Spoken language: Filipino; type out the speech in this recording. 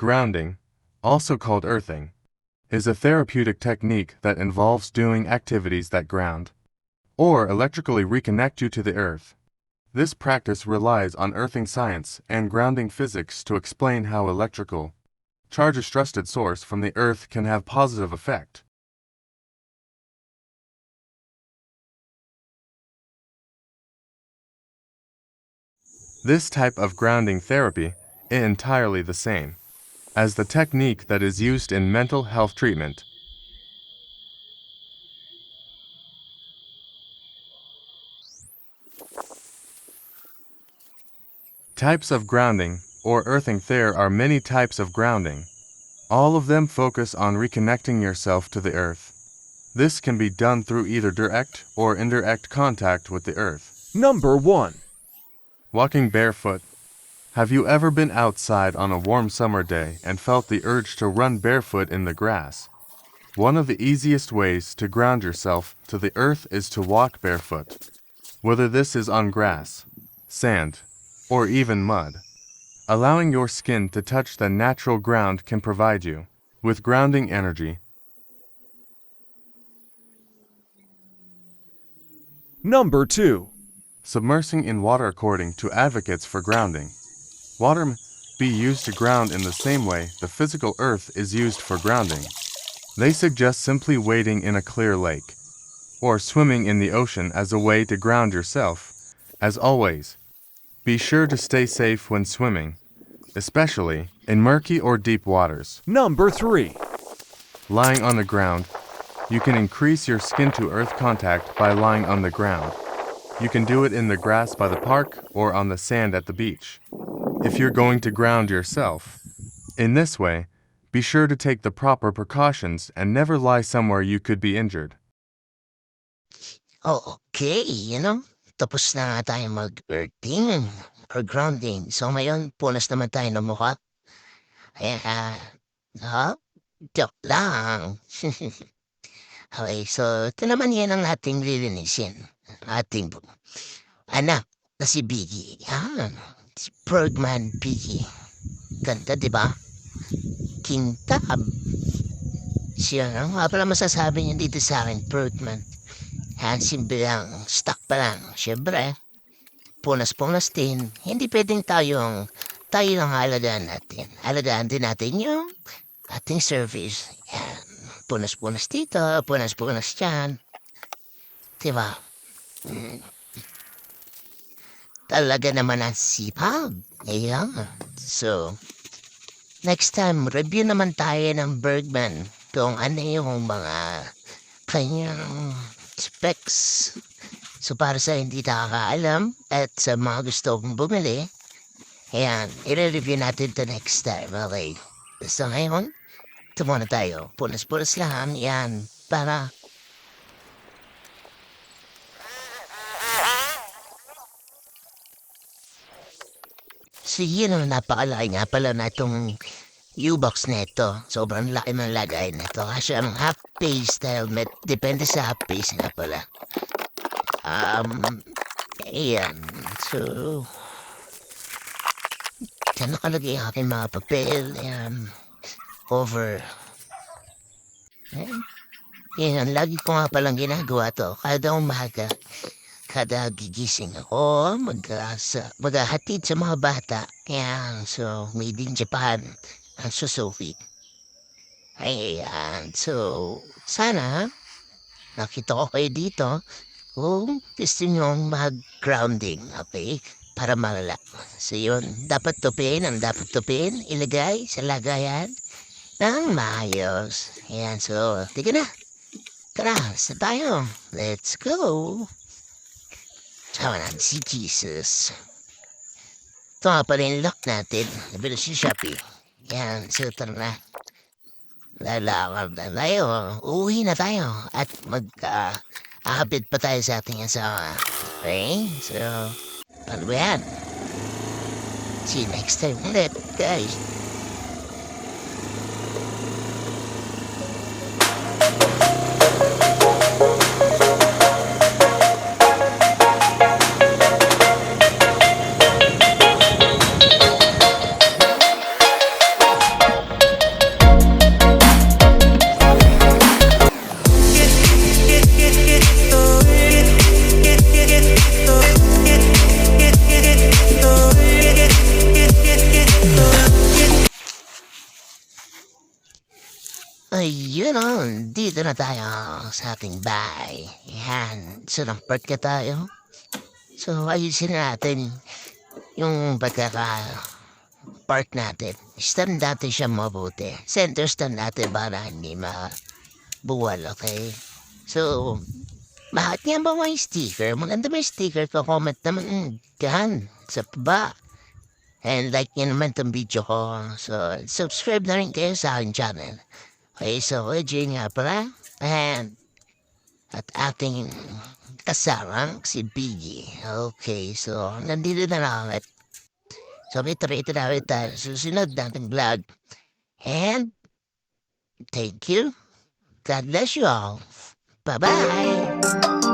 Grounding, also called earthing, is a therapeutic technique that involves doing activities that ground or electrically reconnect you to the earth. This practice relies on earthing science and grounding physics to explain how electrical charges trusted source from the earth can have positive effect. This type of grounding therapy is entirely the same as the technique that is used in mental health treatment. Types of grounding or earthing. There are many types of grounding. All of them focus on reconnecting yourself to the earth. This can be done through either direct or indirect contact with the earth. Number 1. Walking barefoot. Have you ever been outside on a warm summer day and felt the urge to run barefoot in the grass? One of the easiest ways to ground yourself to the earth is to walk barefoot. Whether this is on grass, sand, or even mud. Allowing your skin to touch the natural ground can provide you with grounding energy. Number 2. Submersing in water. According to advocates for grounding, water may be used to ground in the same way the physical earth is used for grounding. They suggest simply wading in a clear lake or swimming in the ocean as a way to ground yourself. As always, be sure to stay safe when swimming, especially in murky or deep waters. Number 3. Lying on the ground. You can increase your skin to earth contact by lying on the ground. You can do it in the grass by the park or on the sand at the beach. If you're going to ground yourself in this way, be sure to take the proper precautions and never lie somewhere you could be injured. Okay, tapos na nga tayo mag-earthing or grounding. So ngayon, punas naman tayo ng mukha. Ayan, joke lang. Okay, so ito naman yan ang ating lilinisin. Ating anak na si Biggie. Si Bergman Biggie. Ganda, di ba? King Tab. Siya, nga pala masasabi niya dito sa akin, Bergman. Simple lang, stuck pa lang. Siyempre, punas-punas din. Hindi pwedeng tayo lang alagaan natin. Alagaan din natin yung ating service. Yan. Punas-punas dito, punas-punas dyan. Diba? Talaga naman ang sipag. Ayan. So, next time, review naman tayo ng Bergman kung ano yung mga kanyang specs. So para sa hindi nakakaalam at sa mga gusto kong bumili, ayan, i-review natin to next time, okay? So ngayon, ito muna tayo. Punas-punas lang, yan, para sige na, napakalaki nga pala na itong U-box na ito. Sobrang laki ng lagay na ito. Kasi ang half-face helmet, depende sa half-face nga pala. Ayan. So, dyan nakalagay ang aking mga papel. Ayan. Over. Ayan. Ayan. Lagi ko nga palang ginagawa to. Kada umaga, kada gigising ako, maghahatid sa mga bata. Ayan. So, made in Japan. Ang Sophie. Ayan. So, sana nakita ko kayo dito kung gusto nyo mag-grounding, okay? Para malala. So, yun. Dapat tupin. Ang dapat tupin, ilagay sa lagayan ng maayos. Ayan. So, tika na. Tara, sa tayo. Let's go. Sama natin si Jesus. Ito nga pala yung lock natin. Nabili si Shopee. Yan, so tara na. Lalakad na tayo. Uwi na tayo. At mag-ahapit pa tayo sa ating asawa. Okay? So, ano ba yan? See you next time ulit, guys. Ayun o, dito na tayo sa ating bahay. Yan, so part ka tayo. So ayusin natin yung pagkaka-park natin. Stand natin siya mabuti. Center stand natin para hindi mabuwal, okay? So, bakit nga ba may sticker? Maganda may sticker ko. Comment naman dyan sa baba. And like nyo naman tong video ko. So, subscribe na rin kayo sa aking channel. Okay, so, AJ nga pala. And, at ating kasama, si Biggie. Okay, so, nandito na lang ulit. So, may ito na ulit tayo. Susunod nating vlog. And, thank you. God bless you all. Bye-bye.